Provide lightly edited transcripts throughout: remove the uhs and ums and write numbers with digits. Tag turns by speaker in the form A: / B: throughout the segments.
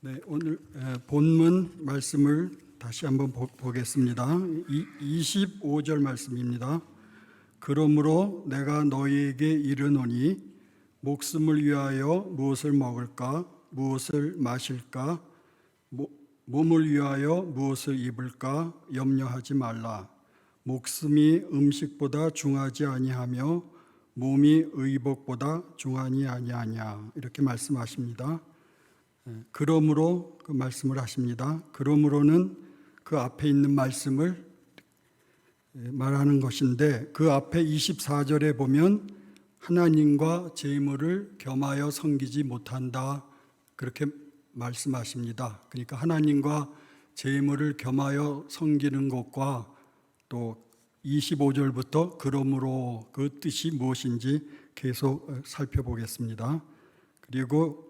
A: 네, 오늘 본문 말씀을 다시 한번 보겠습니다. 25절 말씀입니다. 그러므로 내가 너희에게 이르노니 목숨을 위하여 무엇을 먹을까, 무엇을 마실까, 몸을 위하여 무엇을 입을까 염려하지 말라. 목숨이 음식보다 중하지 아니하며 몸이 의복보다 중하니 아니하냐, 이렇게 말씀하십니다. 그러므로 그 말씀을 하십니다. 그러므로는 그 앞에 있는 말씀을 말하는 것인데, 그 앞에 24절에 보면 하나님과 재물을 겸하여 섬기지 못한다, 그렇게 말씀하십니다. 그러니까 하나님과 재물을 겸하여 섬기는 것과 또 25절부터 그러므로 그 뜻이 무엇인지 계속 살펴보겠습니다. 그리고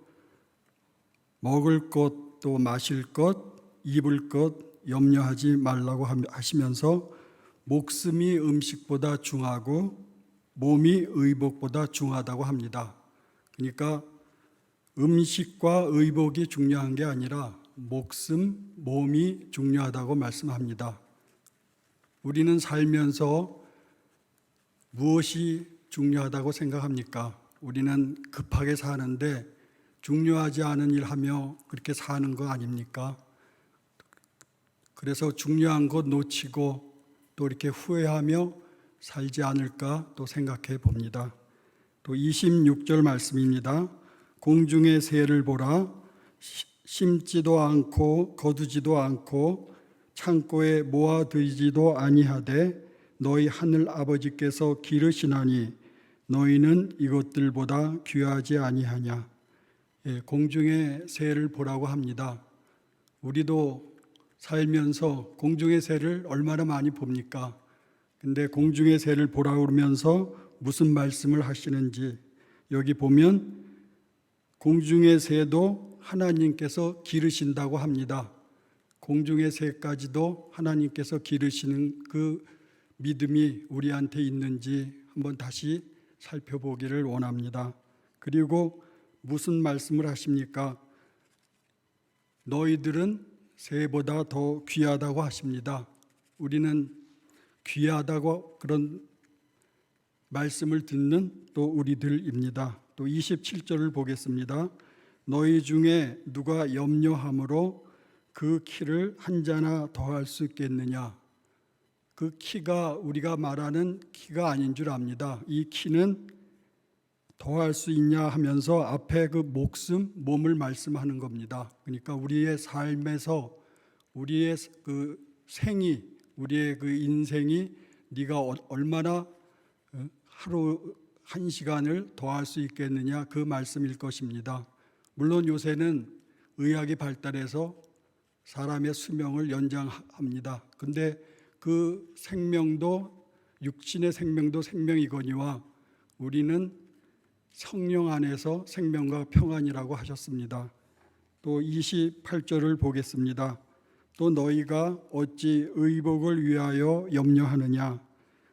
A: 먹을 것, 또 마실 것, 입을 것 염려하지 말라고 하시면서 목숨이 음식보다 중하고 몸이 의복보다 중하다고 합니다. 그러니까 음식과 의복이 중요한 게 아니라 목숨, 몸이 중요하다고 말씀합니다. 우리는 살면서 무엇이 중요하다고 생각합니까? 우리는 급하게 사는데 중요하지 않은 일 하며 그렇게 사는 거 아닙니까? 그래서 중요한 것 놓치고 또 이렇게 후회하며 살지 않을까 또 생각해 봅니다. 또 26절 말씀입니다. 공중의 새를 보라. 심지도 않고 거두지도 않고 창고에 모아두지도 아니하되 너희 하늘 아버지께서 기르시나니 너희는 이것들보다 귀하지 아니하냐. 공중의 새를 보라고 합니다. 우리도 살면서 공중의 새를 얼마나 많이 봅니까? 근데 공중의 새를 보라고 그러면서 무슨 말씀을 하시는지 여기 보면 공중의 새도 하나님께서 기르신다고 합니다. 공중의 새까지도 하나님께서 기르시는 그 믿음이 우리한테 있는지 한번 다시 살펴보기를 원합니다. 그리고 무슨 말씀을 하십니까? 너희들은 새보다 더 귀하다고 하십니다. 우리는 귀하다고 그런 말씀을 듣는 또 우리들입니다. 또 27절을 보겠습니다. 너희 중에 누가 염려함으로 그 키를 한 자나 더할 수 있겠느냐. 그 키가 우리가 말하는 키가 아닌 줄 압니다. 이 키는 더할 수 있냐 하면서 앞에 그 목숨, 몸을 말씀하는 겁니다. 그러니까 우리의 삶에서 우리의 그 생이, 우리의 그 인생이 네가 얼마나 하루 한 시간을 더할 수 있겠느냐, 그 말씀일 것입니다. 물론 요새는 의학이 발달해서 사람의 수명을 연장합니다. 근데 그 생명도, 육신의 생명도 생명이거니와 우리는 성령 안에서 생명과 평안이라고 하셨습니다. 또 28절을 보겠습니다. 또 너희가 어찌 의복을 위하여 염려하느냐.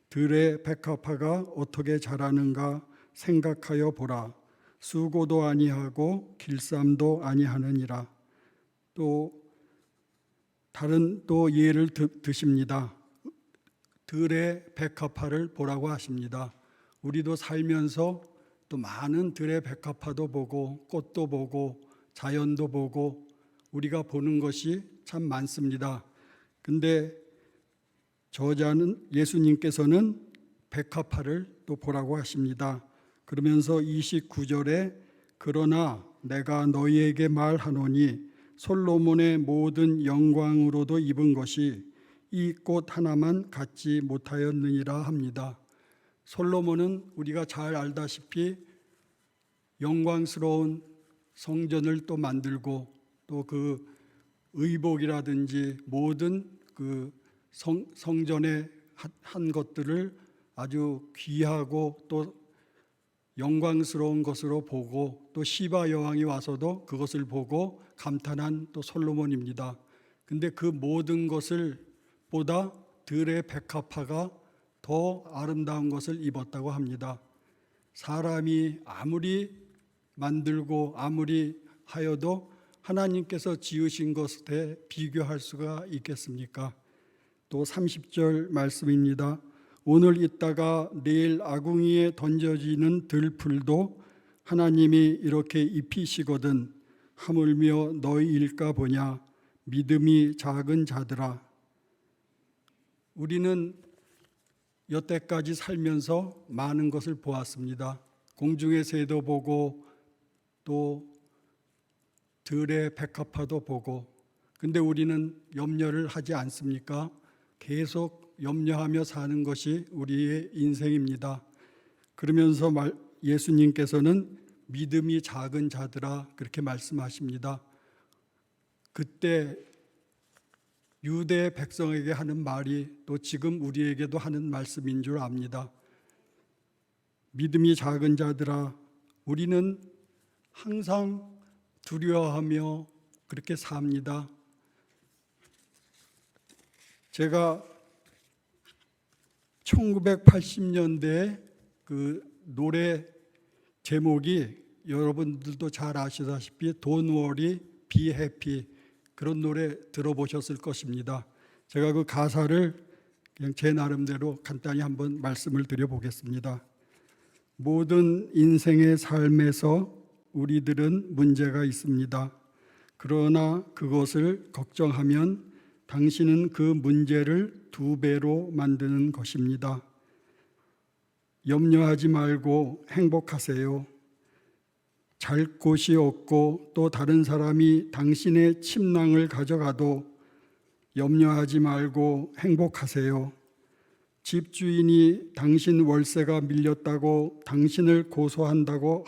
A: 들의 백합화가 어떻게 자라는가 생각하여 보라. 수고도 아니하고 길쌈도 아니하느니라. 또 다른 또 예를 드십니다. 들의 백합화를 보라고 하십니다. 우리도 살면서 또 많은 들의 백합화도 보고 꽃도 보고 자연도 보고 우리가 보는 것이 참 많습니다. 근데 저자는 예수님께서는 백합화를 또 보라고 하십니다. 그러면서 29절에 그러나 내가 너희에게 말하노니 솔로몬의 모든 영광으로도 입은 것이 이 꽃 하나만 갖지 못하였느니라 합니다. 솔로몬은 우리가 잘 알다시피 영광스러운 성전을 또 만들고 또 그 의복이라든지 모든 그 성전에 한 것들을 아주 귀하고 또 영광스러운 것으로 보고 또 시바 여왕이 와서도 그것을 보고 감탄한 또 솔로몬입니다. 근데 그 모든 것을 보다 들의 백합화가 더 아름다운 것을 입었다고 합니다. 사람이 아무리 만들고 아무리 하여도 하나님께서 지으신 것에 비교할 수가 있겠습니까? 또 30절 말씀입니다. 오늘 있다가 내일 아궁이에 던져지는 들풀도 하나님이 이렇게 입히시거든 하물며 너희일까 보냐. 믿음이 작은 자들아. 우리는 여태까지 살면서 많은 것을 보았습니다. 공중의 새도 보고 또 들의 백합화도 보고. 근데 우리는 염려를 하지 않습니까? 계속 염려하며 사는 것이 우리의 인생입니다. 그러면서 예수님께서는 믿음이 작은 자들아 그렇게 말씀하십니다. 그때 유대 백성에게 하는 말이 또 지금 우리에게도 하는 말씀인 줄 압니다. 믿음이 작은 자들아, 우리는 항상 두려워하며 그렇게 삽니다. 제가 1980년대에 그 노래 제목이 여러분들도 잘 아시다시피 Don't worry, be happy, 그런 노래 들어보셨을 것입니다. 제가 그 가사를 그냥 제 나름대로 간단히 한번 말씀을 드려보겠습니다. 모든 인생의 삶에서 우리들은 문제가 있습니다. 그러나 그것을 걱정하면 당신은 그 문제를 2배로 만드는 것입니다. 염려하지 말고 행복하세요. 잘 곳이 없고 또 다른 사람이 당신의 침낭을 가져가도 염려하지 말고 행복하세요. 집주인이 당신 월세가 밀렸다고 당신을 고소한다고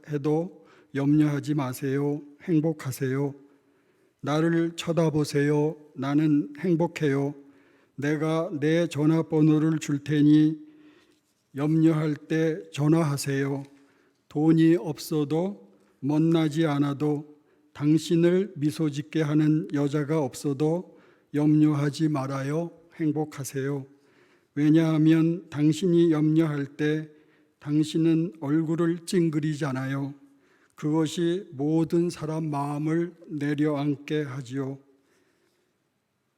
A: 해도 염려하지 마세요. 행복하세요. 나를 쳐다보세요. 나는 행복해요. 내가 내 전화번호를 줄 테니 염려할 때 전화하세요. 돈이 없어도 멋나지 않아도 당신을 미소 짓게 하는 여자가 없어도 염려하지 말아요. 행복하세요. 왜냐하면 당신이 염려할 때 당신은 얼굴을 찡그리잖아요. 그것이 모든 사람 마음을 내려앉게 하지요.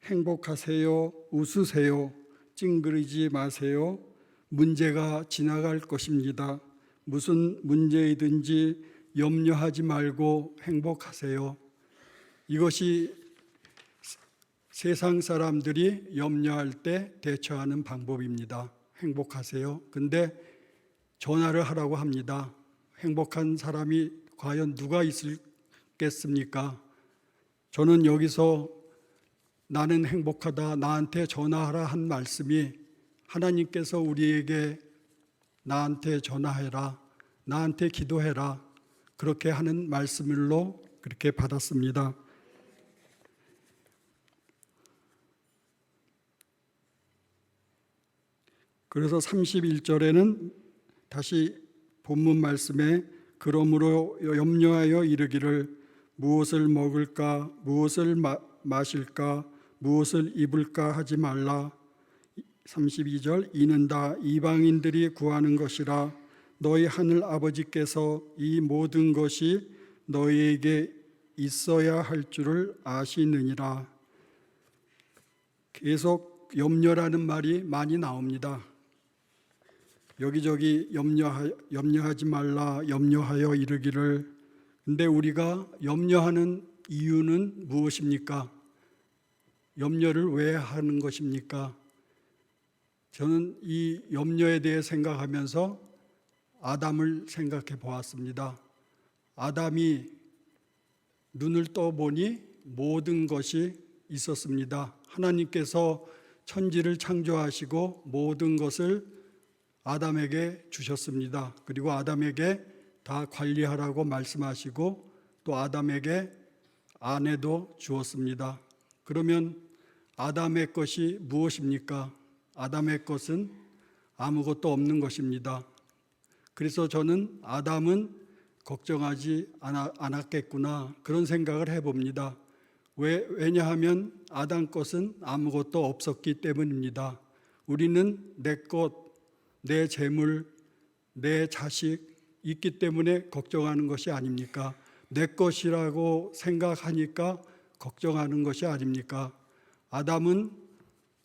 A: 행복하세요. 웃으세요. 찡그리지 마세요. 문제가 지나갈 것입니다. 무슨 문제이든지 염려하지 말고 행복하세요. 이것이 세상 사람들이 염려할 때 대처하는 방법입니다. 행복하세요. 근데 전화를 하라고 합니다. 행복한 사람이 과연 누가 있겠습니까? 저는 여기서 나는 행복하다, 나한테 전화하라 한 말씀이 하나님께서 우리에게 나한테 전화해라, 나한테 기도해라, 그렇게 하는 말씀으로 그렇게 받았습니다. 그래서 31절에는 다시 본문 말씀에 그러므로 염려하여 이르기를 무엇을 먹을까, 무엇을 마실까, 무엇을 입을까 하지 말라. 32절 이는 다 이방인들이 구하는 것이라 너희 하늘 아버지께서 이 모든 것이 너희에게 있어야 할 줄을 아시느니라. 계속 염려라는 말이 많이 나옵니다. 여기저기 염려하지 말라, 염려하여 이르기를. 근데 우리가 염려하는 이유는 무엇입니까? 염려를 왜 하는 것입니까? 저는 이 염려에 대해 생각하면서 아담을 생각해 보았습니다. 아담이 눈을 떠보니 모든 것이 있었습니다. 하나님께서 천지를 창조하시고 모든 것을 아담에게 주셨습니다. 그리고 아담에게 다 관리하라고 말씀하시고 또 아담에게 아내도 주었습니다. 그러면 아담의 것이 무엇입니까? 아담의 것은 아무것도 없는 것입니다. 그래서 저는 아담은 걱정하지 않았겠구나 그런 생각을 해봅니다. 왜냐하면 아담 것은 아무것도 없었기 때문입니다. 우리는 내 것, 내 재물, 내 자식 있기 때문에 걱정하는 것이 아닙니까? 내 것이라고 생각하니까 걱정하는 것이 아닙니까? 아담은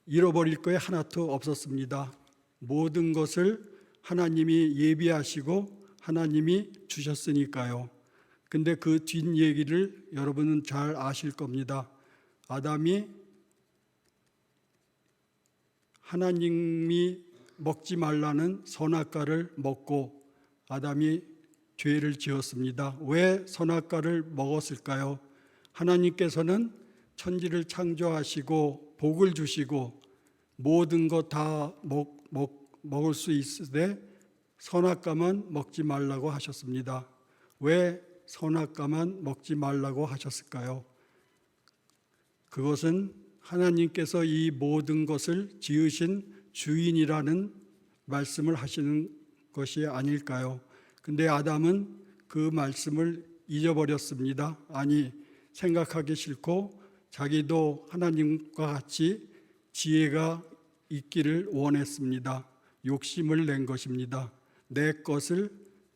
A: 잃어버릴 것이 하나도 없었습니다. 모든 것을 하나님이 예비하시고 하나님이 주셨으니까요. 근데 그 뒷얘기를 여러분은 잘 아실 겁니다. 아담이 하나님이 먹지 말라는 선악과를 먹고 아담이 죄를 지었습니다. 왜 선악과를 먹었을까요? 하나님께서는 천지를 창조하시고 복을 주시고 모든 것 다 먹을 수 있으되 선악과만 먹지 말라고 하셨습니다. 왜 선악과만 먹지 말라고 하셨을까요? 그것은 하나님께서 이 모든 것을 지으신 주인이라는 말씀을 하시는 것이 아닐까요? 근데 아담은 그 말씀을 잊어버렸습니다. 아니, 생각하기 싫고 자기도 하나님과 같이 지혜가 있기를 원했습니다. 욕심을 낸 것입니다. 내 것을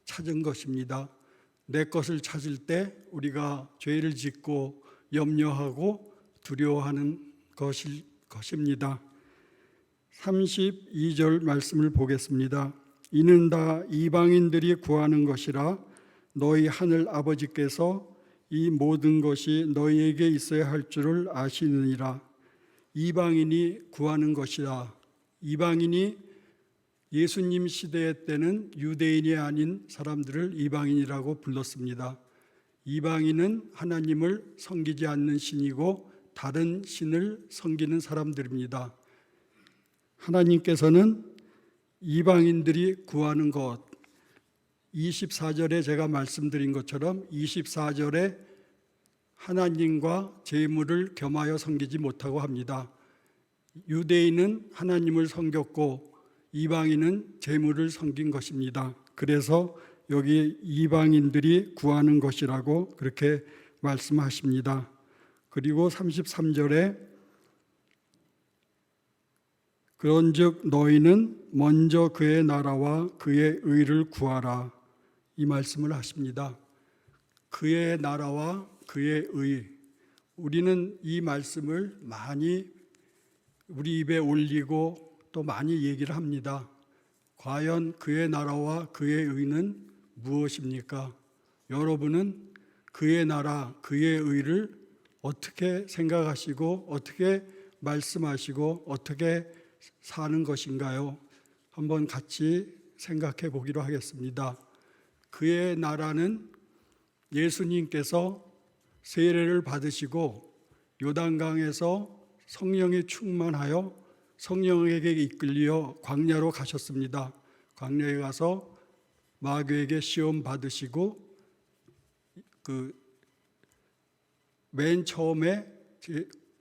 A: 찾은 것입니다. 내 것을 찾을 때 우리가 죄를 짓고 염려하고 두려워하는 것입니다. 32절 말씀을 보겠습니다. 이는 다 이방인들이 구하는 것이라 너희 하늘 아버지께서 이 모든 것이 너희에게 있어야 할 줄을 아시느니라. 이방인이 구하는 것이라. 이방인이 예수님 시대 때는 유대인이 아닌 사람들을 이방인이라고 불렀습니다. 이방인은 하나님을 섬기지 않는 신이고 다른 신을 섬기는 사람들입니다. 하나님께서는 이방인들이 구하는 것, 24절에 제가 말씀드린 것처럼 24절에 하나님과 재물을 겸하여 섬기지 못하고 합니다. 유대인은 하나님을 섬겼고 이방인은 재물을 섬긴 것입니다. 그래서 여기 이방인들이 구하는 것이라고 그렇게 말씀하십니다. 그리고 33절에 그런즉 너희는 먼저 그의 나라와 그의 의를 구하라, 이 말씀을 하십니다. 그의 나라와 그의 의, 우리는 이 말씀을 많이 우리 입에 올리고 또 많이 얘기를 합니다. 과연 그의 나라와 그의 의는 무엇입니까? 여러분은 그의 나라, 그의 의를 어떻게 생각하시고 어떻게 말씀하시고 어떻게 사는 것인가요? 한번 같이 생각해 보기로 하겠습니다. 그의 나라는 예수님께서 세례를 받으시고 요단강에서 성령이 충만하여 성령에게 이끌려 광야로 가셨습니다. 광야에 가서 마귀에게 시험 받으시고 맨 처음에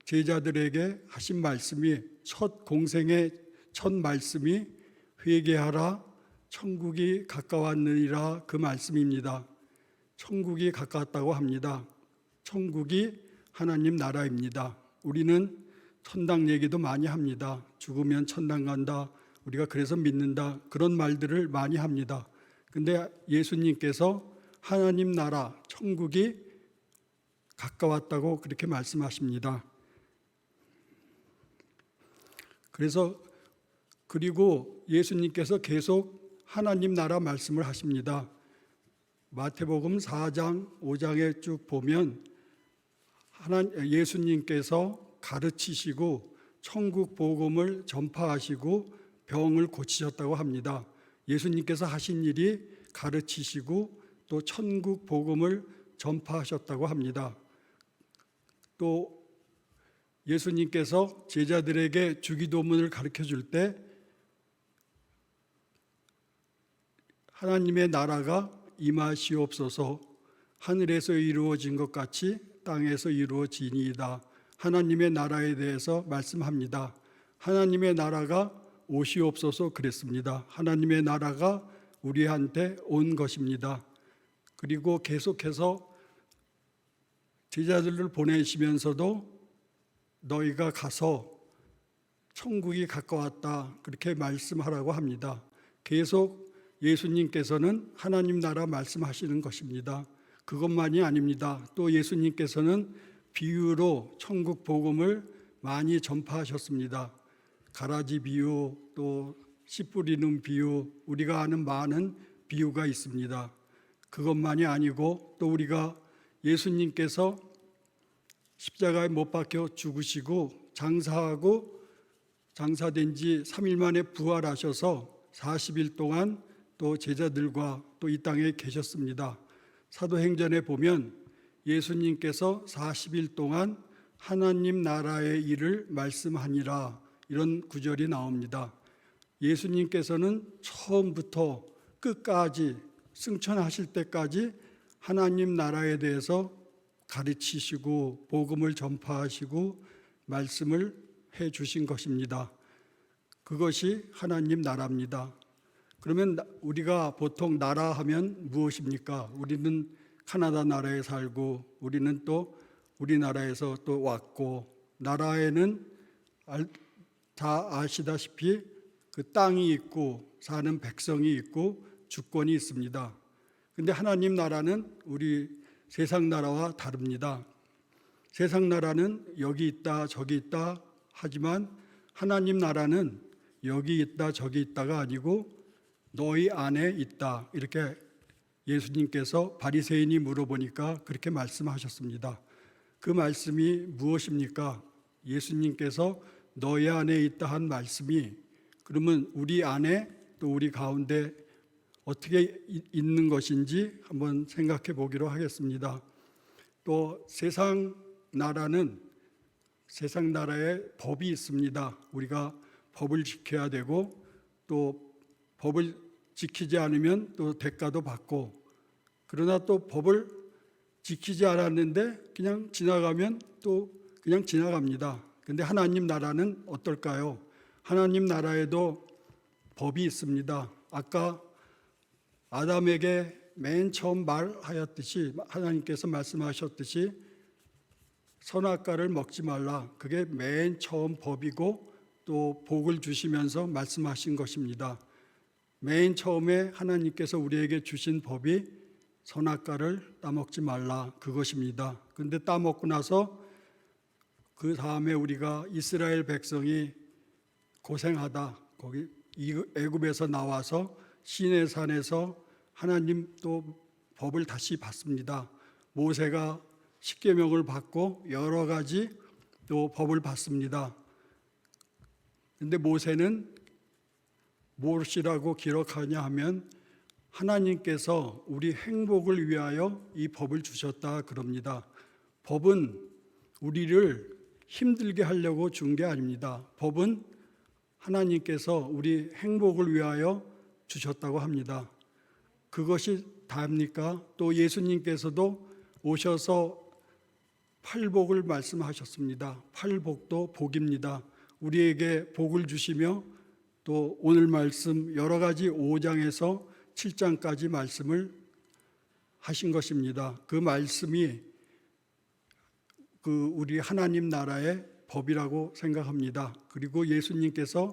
A: 제자들에게 하신 말씀이 첫 공생의 첫 말씀이 회개하라 천국이 가까웠느니라, 그 말씀입니다. 천국이 가까웠다고 합니다. 천국이 하나님 나라입니다. 우리는 천당 얘기도 많이 합니다. 죽으면 천당 간다, 우리가 그래서 믿는다, 그런 말들을 많이 합니다. 근데 예수님께서 하나님 나라 천국이 가까웠다고 그렇게 말씀하십니다. 그리고 예수님께서 계속 하나님 나라 말씀을 하십니다. 마태복음 4장 5장에 쭉 보면 예수님께서 가르치시고 천국 복음을 전파하시고 병을 고치셨다고 합니다. 예수님께서 하신 일이 가르치시고 또 천국 복음을 전파하셨다고 합니다. 또 예수님께서 제자들에게 주기도문을 가르쳐 줄 때 하나님의 나라가 임하시옵소서, 하늘에서 이루어진 것 같이 땅에서 이루어지니이다. 하나님의 나라에 대해서 말씀합니다. 하나님의 나라가 오시옵소서 그랬습니다. 하나님의 나라가 우리한테 온 것입니다. 그리고 계속해서 제자들을 보내시면서도 너희가 가서 천국이 가까웠다 그렇게 말씀하라고 합니다. 계속 예수님께서는 하나님 나라 말씀하시는 것입니다. 그것만이 아닙니다. 또 예수님께서는 비유로 천국 복음을 많이 전파하셨습니다. 가라지 비유, 또 씨 뿌리는 비유, 우리가 아는 많은 비유가 있습니다. 그것만이 아니고 또 우리가 예수님께서 십자가에 못 박혀 죽으시고 장사된 지 3일 만에 부활하셔서 40일 동안 또 제자들과 또 이 땅에 계셨습니다. 사도행전에 보면 예수님께서 40일 동안 하나님 나라의 일을 말씀하니라, 이런 구절이 나옵니다. 예수님께서는 처음부터 끝까지 승천하실 때까지 하나님 나라에 대해서 가르치시고 복음을 전파하시고 말씀을 해 주신 것입니다. 그것이 하나님 나라입니다. 그러면 우리가 보통 나라 하면 무엇입니까? 우리는 카나다 나라에 살고 우리는 또 우리나라에서 또 왔고, 나라에는 다 아시다시피 그 땅이 있고 사는 백성이 있고 주권이 있습니다. 근데 하나님 나라는 우리 세상 나라와 다릅니다. 세상 나라는 여기 있다 저기 있다 하지만 하나님 나라는 여기 있다 저기 있다가 아니고 너희 안에 있다, 이렇게 예수님께서 바리새인이 물어보니까 그렇게 말씀하셨습니다. 그 말씀이 무엇입니까? 예수님께서 너희 안에 있다 한 말씀이, 그러면 우리 안에 또 우리 가운데 어떻게 있는 것인지 한번 생각해 보기로 하겠습니다. 또 세상 나라에 법이 있습니다. 우리가 법을 지켜야 되고 또 법을 지키지 않으면 또 대가도 받고, 그러나 또 법을 지키지 않았는데 그냥 지나가면 또 그냥 지나갑니다. 근데 하나님 나라는 어떨까요? 하나님 나라에도 법이 있습니다. 아까 아담에게 맨 처음 말하였듯이, 하나님께서 말씀하셨듯이 선악과를 먹지 말라, 그게 맨 처음 법이고 또 복을 주시면서 말씀하신 것입니다. 맨 처음에 하나님께서 우리에게 주신 법이 선악과를 따먹지 말라, 그것입니다. 그런데 따먹고 나서 그 다음에 우리가 이스라엘 백성이 고생하다 거기 애굽에서 나와서 시내산에서 하나님 또 법을 다시 받습니다. 모세가 십계명을 받고 여러 가지 또 법을 받습니다. 그런데 모세는 무엇이라고 기록하냐 하면 하나님께서 우리 행복을 위하여 이 법을 주셨다 그럽니다. 법은 우리를 힘들게 하려고 준 게 아닙니다. 법은 하나님께서 우리 행복을 위하여 주셨다고 합니다. 그것이 다입니까? 또 예수님께서도 오셔서 팔복을 말씀하셨습니다. 팔복도 복입니다. 우리에게 복을 주시며 또 오늘 말씀 여러 가지 5장에서 7장까지 말씀을 하신 것입니다. 그 말씀이 우리 하나님 나라의 법이라고 생각합니다. 그리고 예수님께서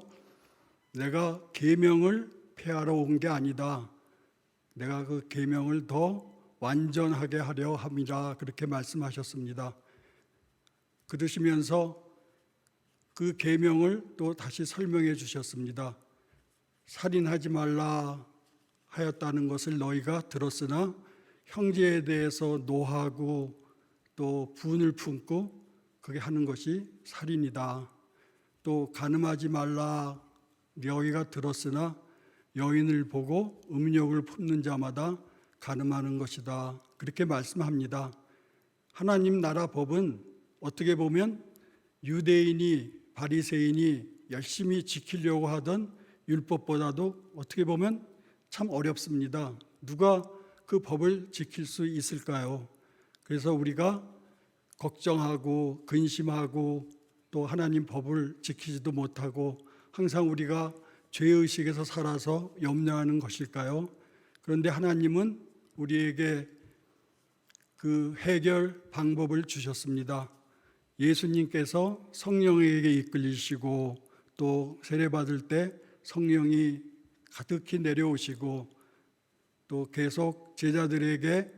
A: 내가 계명을 폐하러 온 게 아니다, 내가 그 계명을 더 완전하게 하려 함이라, 그렇게 말씀하셨습니다. 그러시면서 그 계명을 또 다시 설명해 주셨습니다. 살인하지 말라 하였다는 것을 너희가 들었으나 형제에 대해서 노하고 또 분을 품고 그게 하는 것이 살인이다. 또 간음하지 말라 너희가 들었으나 여인을 보고 음욕을 품는 자마다 간음하는 것이다, 그렇게 말씀합니다. 하나님 나라 법은 어떻게 보면 유대인이 바리새인이 열심히 지키려고 하던 율법보다도 어떻게 보면 참 어렵습니다. 누가 그 법을 지킬 수 있을까요? 그래서 우리가 걱정하고 근심하고 또 하나님 법을 지키지도 못하고 항상 우리가 죄의식에서 살아서 염려하는 것일까요? 그런데 하나님은 우리에게 그 해결 방법을 주셨습니다. 예수님께서 성령에게 이끌리시고 또 세례받을 때 성령이 가득히 내려오시고 또 계속 제자들에게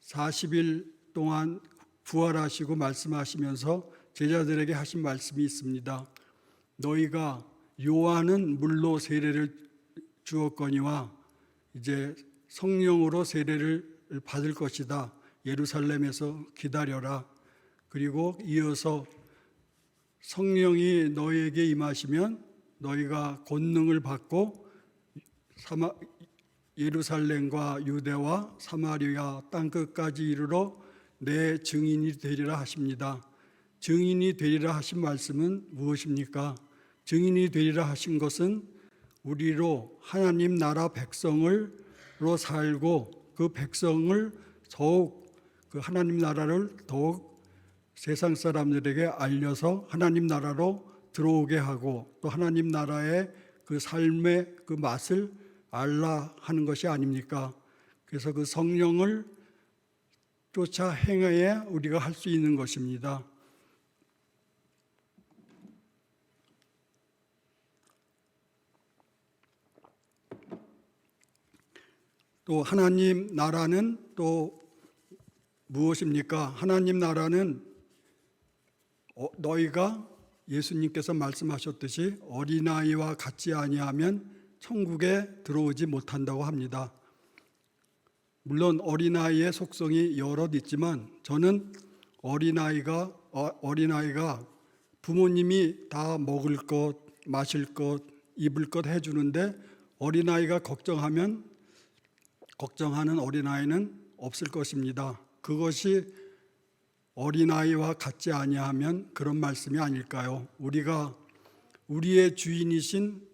A: 40일 동안 부활하시고 말씀하시면서 제자들에게 하신 말씀이 있습니다. 너희가 요한은 물로 세례를 주었거니와 이제 성령으로 세례를 받을 것이다. 예루살렘에서 기다려라. 그리고 이어서 성령이 너희에게 임하시면 너희가 권능을 받고 예루살렘과 유대와 사마리아 땅끝까지 이르러 내 증인이 되리라 하십니다. 증인이 되리라 하신 말씀은 무엇입니까? 증인이 되리라 하신 것은 우리로 하나님 나라 백성으로 살고 그 백성을 더욱 그 하나님 나라를 더욱 세상 사람들에게 알려서 하나님 나라로 들어오게 하고 또 하나님 나라의 그 삶의 그 맛을 알라 하는 것이 아닙니까? 그래서 그 성령을 쫓아 행해야 우리가 할 수 있는 것입니다. 또 하나님 나라는 또 무엇입니까? 하나님 나라는 너희가 예수님께서 말씀하셨듯이 어린아이와 같지 아니하면 천국에 들어오지 못한다고 합니다. 물론 어린아이의 속성이 여럿 있지만 저는 어린아이가 부모님이 다 먹을 것, 마실 것, 입을 것 해주는데 어린아이가 걱정하는 어린아이는 없을 것입니다. 그것이 어린아이와 같지 아니하면 그런 말씀이 아닐까요? 우리의 주인이신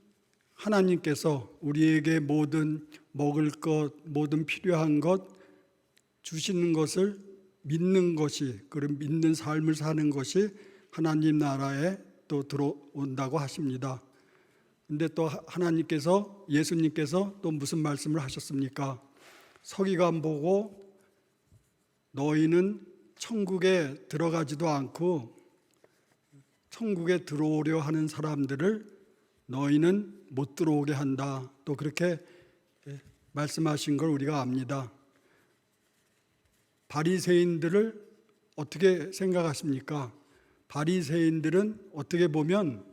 A: 하나님께서 우리에게 모든 먹을 것, 모든 필요한 것 주시는 것을 믿는 것이, 그런 믿는 삶을 사는 것이 하나님 나라에 또 들어온다고 하십니다. 근데 또 예수님께서 또 무슨 말씀을 하셨습니까? 서기관 보고 너희는 천국에 들어가지도 않고 천국에 들어오려 하는 사람들을 너희는 못 들어오게 한다. 또 그렇게 말씀하신 걸 우리가 압니다. 바리새인들을 어떻게 생각하십니까? 바리새인들은 어떻게 보면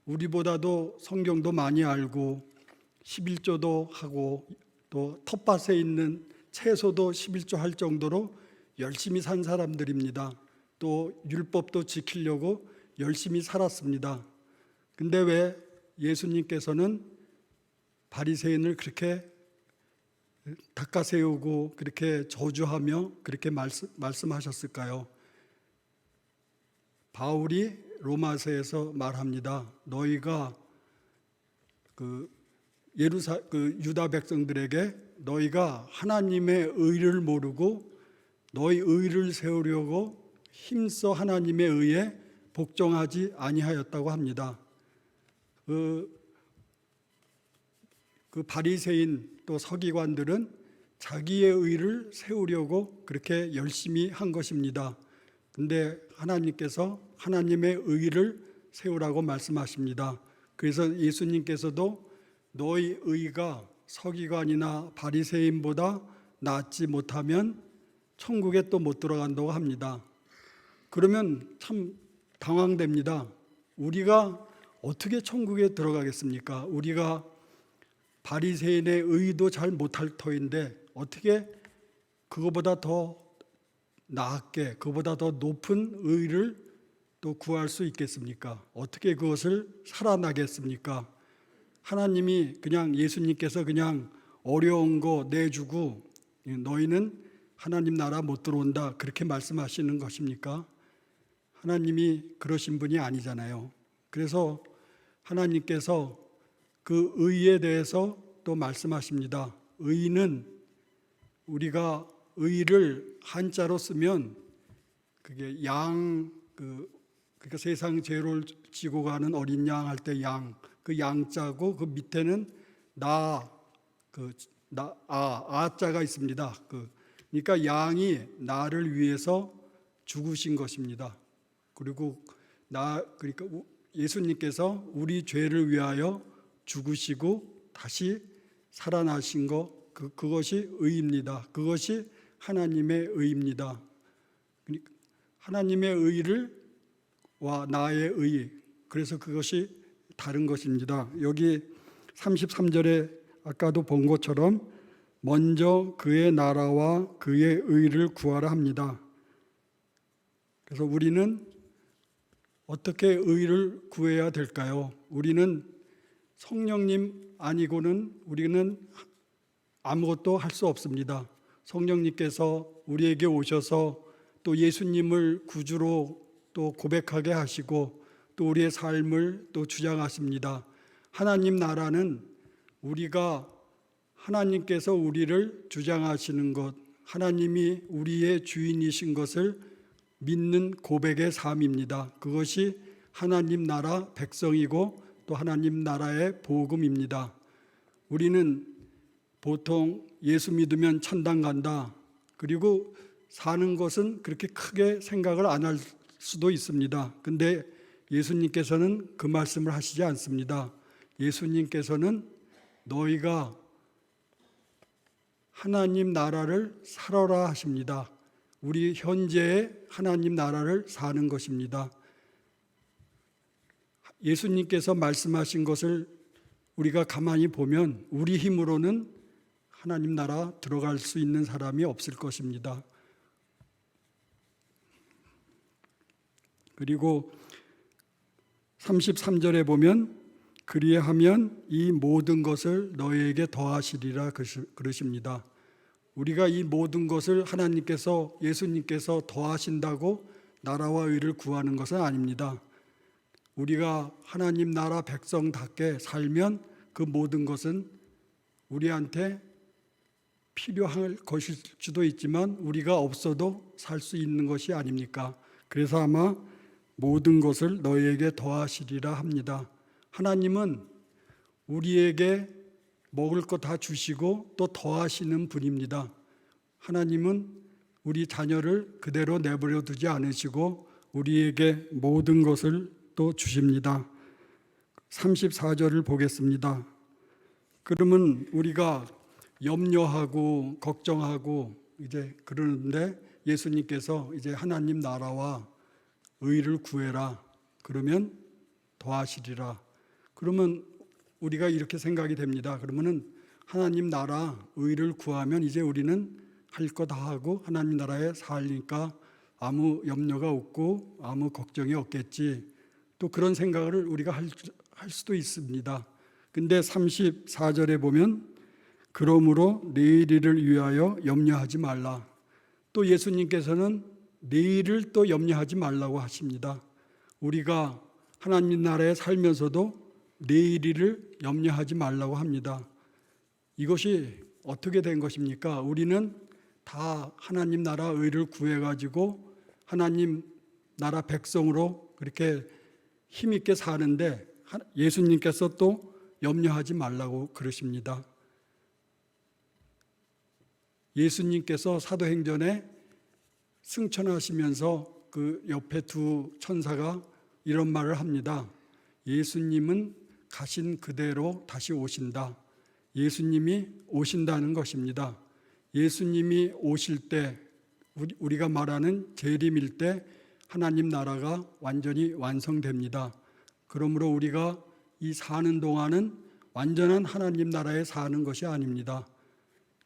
A: 우리보다도 성경도 많이 알고 11조도 하고 또 텃밭에 있는 채소도 11조 할 정도로 열심히 산 사람들입니다. 또 율법도 지키려고 열심히 살았습니다. 근데 왜 예수님께서는 바리새인을 그렇게 닦아세우고 그렇게 저주하며 그렇게 말씀하셨을까요? 바울이 로마서에서 말합니다. 너희가 유다 백성들에게 너희가 하나님의 의를 모르고 너희 의를 세우려고 힘써 하나님의 의에 복종하지 아니하였다고 합니다. 그 바리새인 또 서기관들은 자기의 의를 세우려고 그렇게 열심히 한 것입니다. 근데 하나님께서 하나님의 의를 세우라고 말씀하십니다. 그래서 예수님께서도 너희 의가 서기관이나 바리새인보다 낫지 못하면 천국에 또 못 들어간다고 합니다. 그러면 참 당황됩니다. 우리가 어떻게 천국에 들어가겠습니까? 우리가 바리새인의 의도 잘 못할 터인데 어떻게 그거보다 더 나았게, 그거보다 더 높은 의를 또 구할 수 있겠습니까? 어떻게 그것을 살아나겠습니까? 하나님이 예수님께서 그냥 어려운 거 내주고 너희는 하나님 나라 못 들어온다 그렇게 말씀하시는 것입니까? 하나님이 그러신 분이 아니잖아요. 그래서 하나님께서 그 의에 대해서 또 말씀하십니다. 의는 우리가 의를 한자로 쓰면 그게 그러니까 세상 죄를 지고 가는 어린 양 할 때 그 양자고 그 밑에는 아자가 있습니다. 그러니까 양이 나를 위해서 죽으신 것입니다. 그리고 그러니까 예수님께서 우리 죄를 위하여 죽으시고 다시 살아나신 것, 그것이 의입니다. 그것이 하나님의 의입니다. 그러니까 하나님의 의를 와 나의 의, 그래서 그것이 다른 것입니다. 여기 33절에 아까도 본 것처럼 먼저 그의 나라와 그의 의를 구하라 합니다. 그래서 우리는 어떻게 의를 구해야 될까요? 우리는 성령님 아니고는 우리는 아무것도 할 수 없습니다. 성령님께서 우리에게 오셔서 또 예수님을 구주로 또 고백하게 하시고 또 우리의 삶을 또 주장하십니다. 하나님 나라는 우리가 하나님께서 우리를 주장하시는 것, 하나님이 우리의 주인이신 것을 믿는 고백의 삶입니다. 그것이 하나님 나라 백성이고 또 하나님 나라의 복음입니다. 우리는 보통 예수 믿으면 천당 간다, 그리고 사는 것은 그렇게 크게 생각을 안 할 수도 있습니다. 근데 예수님께서는 그 말씀을 하시지 않습니다. 예수님께서는 너희가 하나님 나라를 살아라 하십니다. 우리 현재의 하나님 나라를 사는 것입니다. 예수님께서 말씀하신 것을 우리가 가만히 보면 우리 힘으로는 하나님 나라 들어갈 수 있는 사람이 없을 것입니다. 그리고 33절에 보면 그리하면 이 모든 것을 너희에게 더하시리라 그러십니다. 우리가 이 모든 것을 하나님께서, 예수님께서 더하신다고 나라와 의를 구하는 것은 아닙니다. 우리가 하나님 나라 백성답게 살면 그 모든 것은 우리한테 필요할 것일 수도 있지만 우리가 없어도 살 수 있는 것이 아닙니까? 그래서 아마 모든 것을 너희에게 더하시리라 합니다. 하나님은 우리에게 먹을 것 다 주시고 또 더하시는 분입니다. 하나님은 우리 자녀를 그대로 내버려 두지 않으시고 우리에게 모든 것을 또 주십니다. 34절을 보겠습니다. 그러면 우리가 염려하고 걱정하고 이제 그러는데 예수님께서 이제 하나님 나라와 의를 구해라, 그러면 더하시리라. 그러면 우리가 이렇게 생각이 됩니다. 그러면은 하나님 나라 의를 구하면 이제 우리는 할 거 다 하고 하나님 나라에 살니까 아무 염려가 없고 아무 걱정이 없겠지. 또 그런 생각을 우리가 할 수도 있습니다. 근데 34절에 보면 그러므로 내일을 위하여 염려하지 말라. 또 예수님께서는 내일을 또 염려하지 말라고 하십니다. 우리가 하나님 나라에 살면서도 내일을 염려하지 말라고 합니다. 이것이 어떻게 된 것입니까? 우리는 다 하나님 나라 의를 구해가지고 하나님 나라 백성으로 그렇게 힘있게 사는데 예수님께서 또 염려하지 말라고 그러십니다. 예수님께서 사도행전에 승천하시면서 그 옆에 두 천사가 이런 말을 합니다. 예수님은 가신 그대로 다시 오신다. 예수님이 오신다는 것입니다. 예수님이 오실 때, 우리가 말하는 재림일 때 하나님 나라가 완전히 완성됩니다. 그러므로 우리가 이 사는 동안은 완전한 하나님 나라에 사는 것이 아닙니다.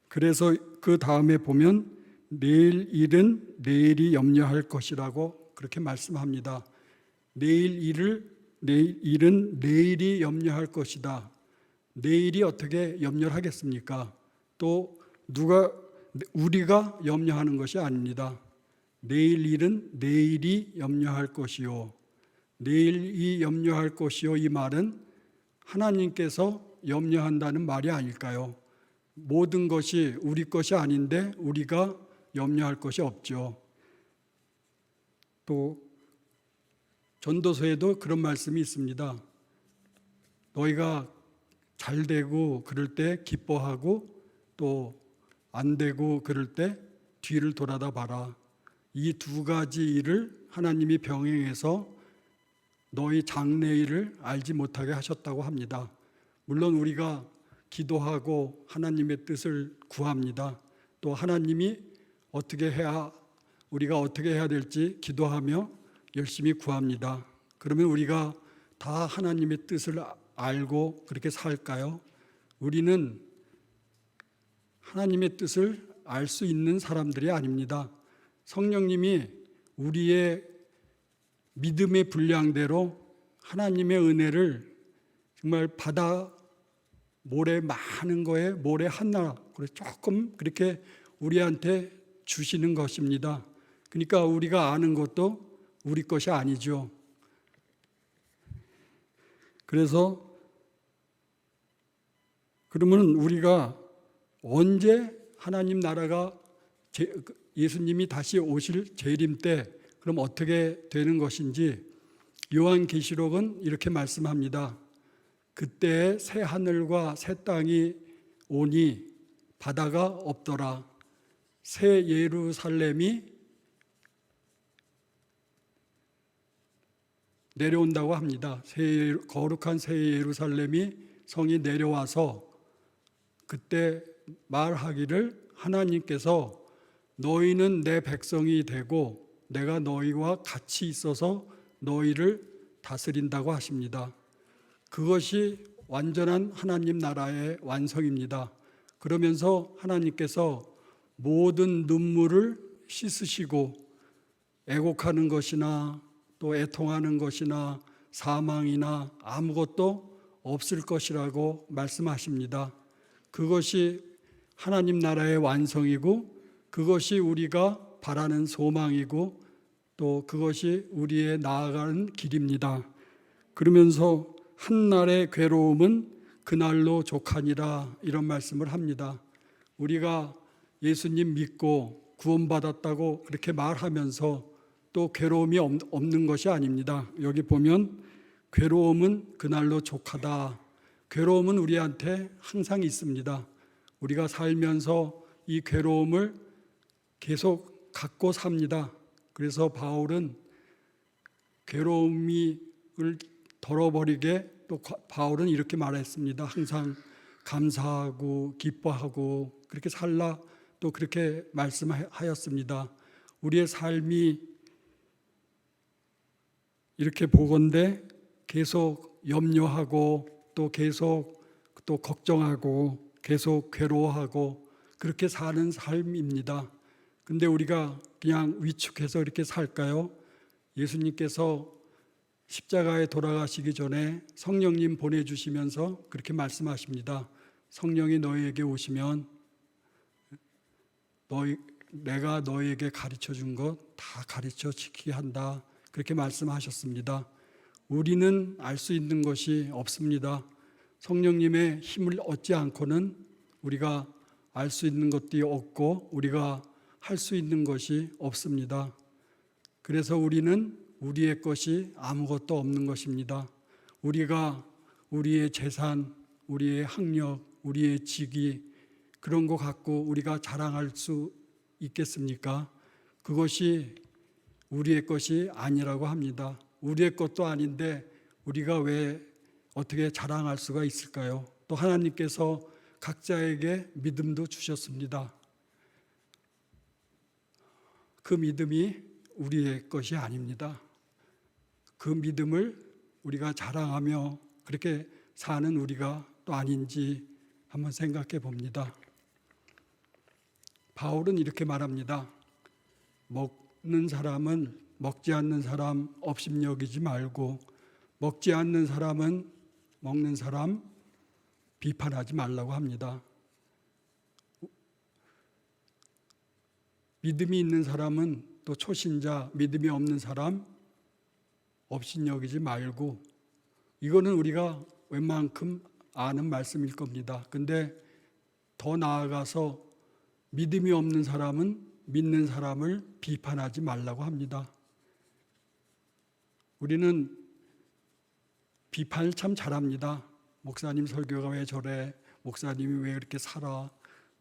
A: 그래서 그 다음에 보면 내일 일은 내일이 염려할 것이라고 그렇게 말씀합니다. 내일 일은 내일이 염려할 것이다. 내일이 어떻게 염려를 하겠습니까? 또 우리가 염려하는 것이 아닙니다. 내일 일은 내일이 염려할 것이요. 내일이 염려할 것이요. 이 말은 하나님께서 염려한다는 말이 아닐까요? 모든 것이 우리 것이 아닌데 우리가 염려할 것이 없죠. 또 전도서에도 그런 말씀이 있습니다. 너희가 잘 되고 그럴 때 기뻐하고 또 안 되고 그럴 때 뒤를 돌아다 봐라. 이 두 가지 일을 하나님이 병행해서 너희 장래일을 알지 못하게 하셨다고 합니다. 물론 우리가 기도하고 하나님의 뜻을 구합니다. 또 하나님이 우리가 어떻게 해야 될지 기도하며 열심히 구합니다. 그러면 우리가 다 하나님의 뜻을 알고 그렇게 살까요? 우리는 하나님의 뜻을 알 수 있는 사람들이 아닙니다. 성령님이 우리의 믿음의 분량대로 하나님의 은혜를 정말 모래 많은 거에 모래 하나, 조금 그렇게 우리한테 주시는 것입니다. 그러니까 우리가 아는 것도 우리 것이 아니죠. 그래서 그러면 우리가 언제 하나님 나라가 예수님이 다시 오실 재림 때 그럼 어떻게 되는 것인지 요한계시록은 이렇게 말씀합니다. 그때 새 하늘과 새 땅이 오니 바다가 없더라. 새 예루살렘이 내려온다고 합니다. 거룩한 새 예루살렘이 성이 내려와서 그때 말하기를 하나님께서 너희는 내 백성이 되고 내가 너희와 같이 있어서 너희를 다스린다고 하십니다. 그것이 완전한 하나님 나라의 완성입니다. 그러면서 하나님께서 모든 눈물을 씻으시고 애곡하는 것이나 또 애통하는 것이나 사망이나 아무것도 없을 것이라고 말씀하십니다. 그것이 하나님 나라의 완성이고 그것이 우리가 바라는 소망이고 또 그것이 우리의 나아가는 길입니다. 그러면서 한날의 괴로움은 그날로 족하니라 이런 말씀을 합니다. 우리가 예수님 믿고 구원받았다고 그렇게 말하면서 또 괴로움이 없는 것이 아닙니다. 여기 보면 괴로움은 그날로 족하다. 괴로움은 우리한테 항상 있습니다. 우리가 살면서 이 괴로움을 계속 갖고 삽니다. 그래서 바울은 괴로움을 덜어버리게 또 바울은 이렇게 말했습니다. 항상 감사하고 기뻐하고 그렇게 살라 또 그렇게 말씀하였습니다. 우리의 삶이 이렇게 보건대 계속 염려하고 또 계속 또 걱정하고 계속 괴로워하고 그렇게 사는 삶입니다. 근데 우리가 그냥 위축해서 이렇게 살까요? 예수님께서 십자가에 돌아가시기 전에 성령님 보내주시면서 그렇게 말씀하십니다. 성령이 너희에게 오시면 내가 너희에게 가르쳐 준 것 다 가르쳐 지키게 한다. 그렇게 말씀하셨습니다. 우리는 알 수 있는 것이 없습니다. 성령님의 힘을 얻지 않고는 우리가 알 수 있는 것도 없고 우리가 할 수 있는 것이 없습니다. 그래서 우리는 우리의 것이 아무것도 없는 것입니다. 우리가 우리의 재산, 우리의 학력, 우리의 직위 그런 거 갖고 우리가 자랑할 수 있겠습니까? 그것이 우리의 것이 아니라고 합니다. 우리의 것도 아닌데 우리가 왜 어떻게 자랑할 수가 있을까요? 또 하나님께서 각자에게 믿음도 주셨습니다. 그 믿음이 우리의 것이 아닙니다. 그 믿음을 우리가 자랑하며 그렇게 사는 우리가 또 아닌지 한번 생각해 봅니다. 바울은 이렇게 말합니다. 먹는 사람은 먹지 않는 사람 업신여기지 말고 먹지 않는 사람은 먹는 사람 비판하지 말라고 합니다. 믿음이 있는 사람은 또 초신자, 믿음이 없는 사람 업신여기지 말고 이거는 우리가 웬만큼 아는 말씀일 겁니다. 근데 더 나아가서 믿음이 없는 사람은 믿는 사람을 비판하지 말라고 합니다. 우리는 비판을 참 잘합니다. 목사님 설교가 왜 저래? 목사님이 왜 이렇게 살아?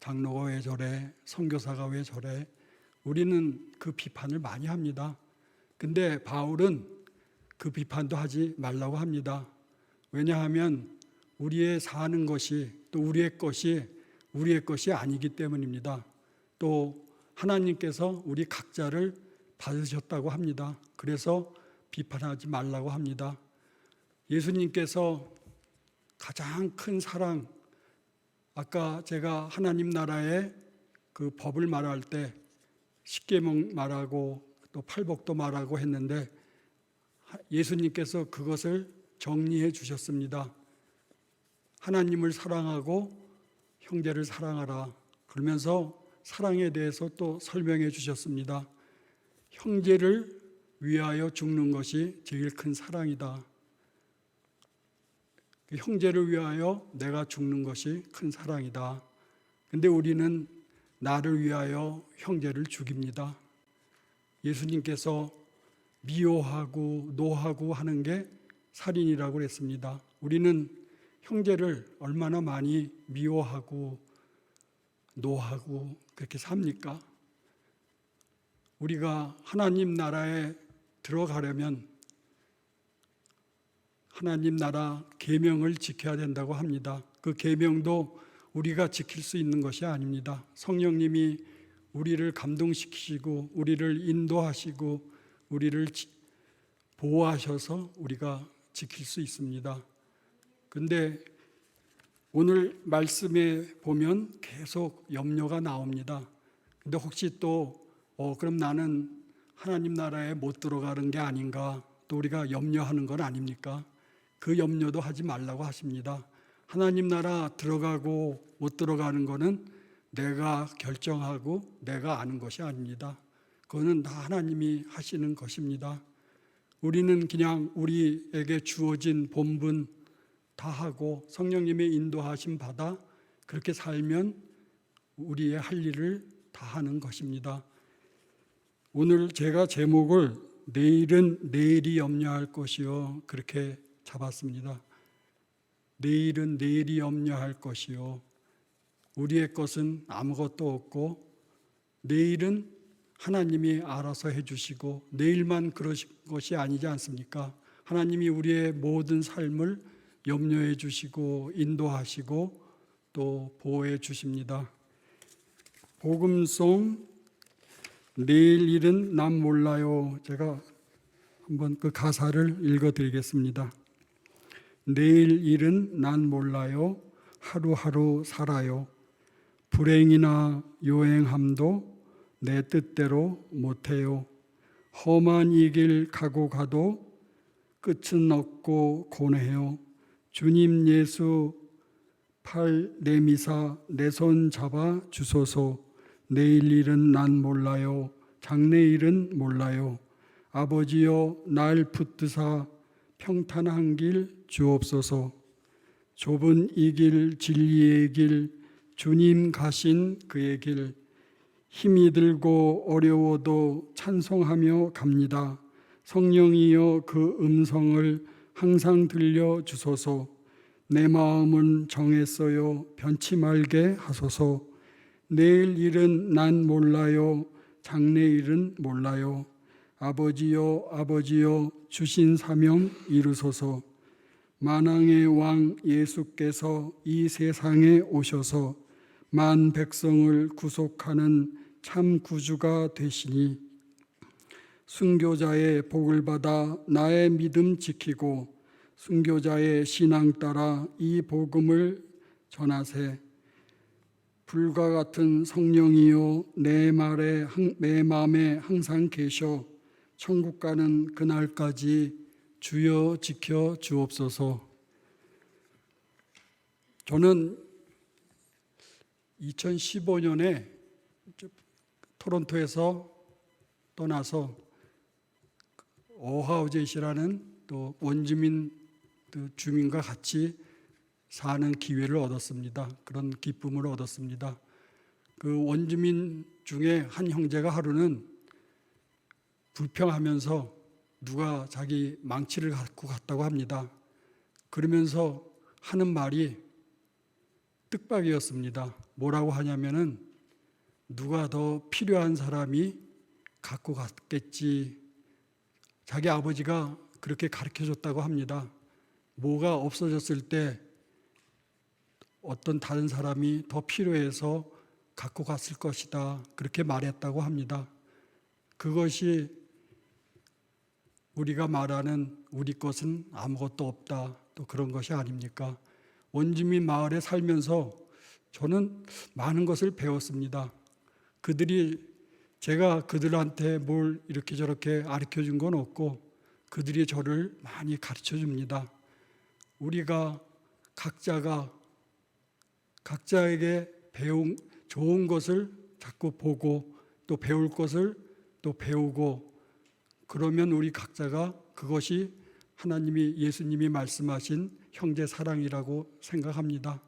A: 장로가 왜 저래? 선교사가 왜 저래? 우리는 그 비판을 많이 합니다. 근데 바울은 그 비판도 하지 말라고 합니다. 왜냐하면 우리의 사는 것이 또 우리의 것이 아니기 때문입니다. 또 하나님께서 우리 각자를 받으셨다고 합니다. 그래서 비판하지 말라고 합니다. 예수님께서 가장 큰 사랑, 아까 제가 하나님 나라의 그 법을 말할 때 십계명 말하고 또 팔복도 말하고 했는데 예수님께서 그것을 정리해 주셨습니다. 하나님을 사랑하고 형제를 사랑하라. 그러면서 사랑에 대해서 또 설명해 주셨습니다. 형제를 위하여 죽는 것이 제일 큰 사랑이다. 형제를 위하여 내가 죽는 것이 큰 사랑이다. 근데 우리는 나를 위하여 형제를 죽입니다. 예수님께서 미워하고 노하고 하는 게 살인이라고 그랬습니다. 우리는 형제를 얼마나 많이 미워하고 노하고 그렇게 삽니까? 우리가 하나님 나라에 들어가려면 하나님 나라 계명을 지켜야 된다고 합니다. 그 계명도 우리가 지킬 수 있는 것이 아닙니다. 성령님이 우리를 감동시키시고 우리를 인도하시고 우리를 보호하셔서 우리가 지킬 수 있습니다. 근데 오늘 말씀에 보면 계속 염려가 나옵니다. 근데 혹시 또 그럼 나는 하나님 나라에 못 들어가는 게 아닌가? 또 우리가 염려하는 건 아닙니까? 그 염려도 하지 말라고 하십니다. 하나님 나라 들어가고 못 들어가는 거는 내가 결정하고 내가 아는 것이 아닙니다. 그거는 다 하나님이 하시는 것입니다. 우리는 그냥 우리에게 주어진 본분 다 하고 성령님의 인도하심 받아 그렇게 살면 우리의 할 일을 다 하는 것입니다. 오늘 제가 제목을 내일은 내일이 염려할 것이요 그렇게 잡았습니다. 내일은 내일이 염려할 것이요 우리의 것은 아무것도 없고 내일은 하나님이 알아서 해주시고 내일만 그러신 것이 아니지 않습니까? 하나님이 우리의 모든 삶을 염려해 주시고 인도하시고 또 보호해 주십니다. 복음송 내일 일은 난 몰라요. 제가 한번 그 가사를 읽어드리겠습니다. 내일 일은 난 몰라요. 하루하루 살아요. 불행이나 요행함도 내 뜻대로 못해요. 험한 이 길 가고 가도 끝은 없고 고뇌해요. 주님 예수 팔 내미사 내 손 잡아 주소서. 내일 일은 난 몰라요. 장래일은 몰라요. 아버지여 날 붙드사 평탄한 길 주옵소서. 좁은 이 길 진리의 길 주님 가신 그의 길 힘이 들고 어려워도 찬송하며 갑니다. 성령이여 그 음성을 항상 들려주소서. 내 마음은 정했어요. 변치 말게 하소서. 내일 일은 난 몰라요. 장래일은 몰라요. 아버지여 아버지여 주신 사명 이루소서. 만왕의 왕 예수께서 이 세상에 오셔서 만 백성을 구속하는 참 구주가 되시니 순교자의 복을 받아 나의 믿음 지키고 순교자의 신앙 따라 이 복음을 전하세. 불과 같은 성령이요 내 마음에 항상 계셔 천국 가는 그날까지 주여 지켜 주옵소서. 저는 2015년에 토론토에서 떠나서 오하우젯이라는 또 원주민 주민과 같이 사는 기회를 얻었습니다. 그런 기쁨을 얻었습니다. 그 원주민 중에 한 형제가 하루는 불평하면서 누가 자기 망치를 갖고 갔다고 합니다. 그러면서 하는 말이 뜻밖이었습니다. 뭐라고 하냐면은 누가 더 필요한 사람이 갖고 갔겠지. 자기 아버지가 그렇게 가르쳐줬다고 합니다. 뭐가 없어졌을 때 어떤 다른 사람이 더 필요해서 갖고 갔을 것이다. 그렇게 말했다고 합니다. 그것이 우리가 말하는 우리 것은 아무것도 없다. 또 그런 것이 아닙니까? 원주민 마을에 살면서 저는 많은 것을 배웠습니다. 제가 그들한테 뭘 이렇게 저렇게 가르쳐 준 건 없고 그들이 저를 많이 가르쳐 줍니다. 우리가 각자에게 배운 좋은 것을 자꾸 보고 또 배울 것을 또 배우고 그러면 우리 각자가 그것이 예수님이 말씀하신 형제 사랑이라고 생각합니다.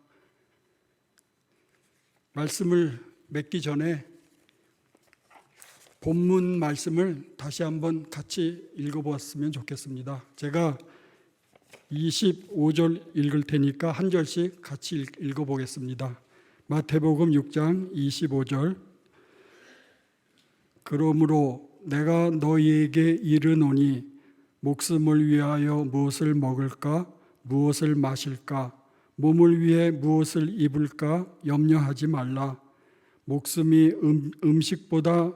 A: 말씀을 맺기 전에 본문 말씀을 다시 한번 같이 읽어보았으면 좋겠습니다. 제가 25절 읽을 테니까 한 절씩 같이 읽어보겠습니다. 마태복음 6장 25절. 그러므로 내가 너희에게 이르노니 목숨을 위하여 무엇을 먹을까 무엇을 마실까 몸을 위해 무엇을 입을까 염려하지 말라. 목숨이 음식보다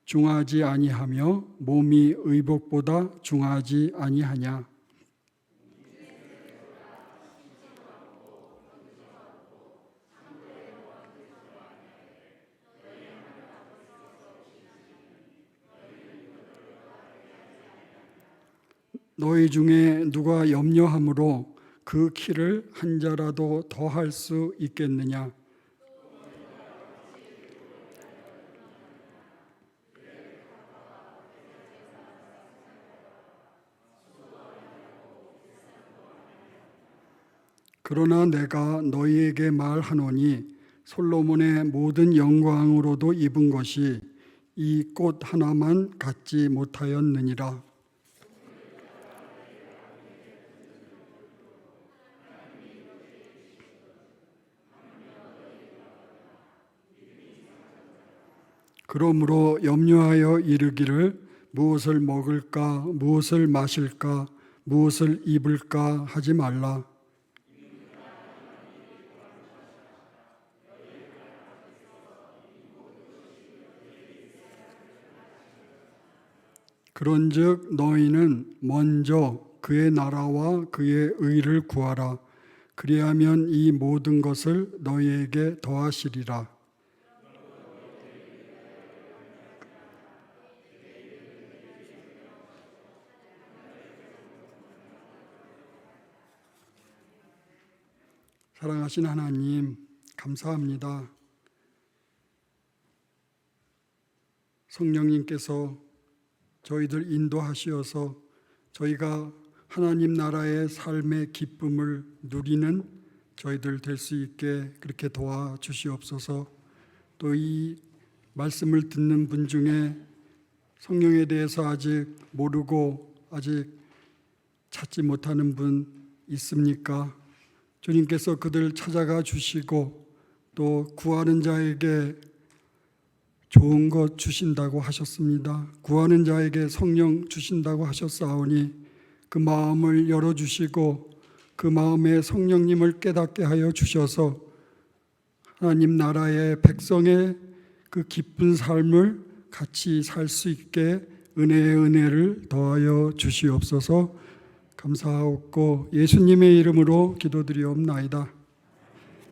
A: 중하지 아니하며 몸이 의복보다 중하지 아니하냐. 너희 중에 누가 염려함으로 그 키를 한 자라도 더 할 수 있겠느냐. 그러나 내가 너희에게 말하노니 솔로몬의 모든 영광으로도 입은 것이 이 꽃 하나만 갖지 못하였느니라. 그러므로 염려하여 이르기를 무엇을 먹을까 무엇을 마실까 무엇을 입을까 하지 말라. 그런즉 너희는 먼저 그의 나라와 그의 의를 구하라. 그리하면 이 모든 것을 너희에게 더하시리라. 사랑하신 하나님, 감사합니다. 성령님께서 저희들 인도하시어서 저희가 하나님 나라의 삶의 기쁨을 누리는 저희들 될 수 있게 그렇게 도와주시옵소서. 또 이 말씀을 듣는 분 중에 성령에 대해서 아직 모르고 아직 찾지 못하는 분 있습니까? 주님께서 그들 찾아가 주시고 또 구하는 자에게 좋은 것 주신다고 하셨습니다. 구하는 자에게 성령 주신다고 하셨사오니 그 마음을 열어주시고 그 마음에 성령님을 깨닫게 하여 주셔서 하나님 나라의 백성의 그 기쁜 삶을 같이 살 수 있게 은혜의 은혜를 더하여 주시옵소서. 감사하옵고 예수님의 이름으로 기도드리옵나이다.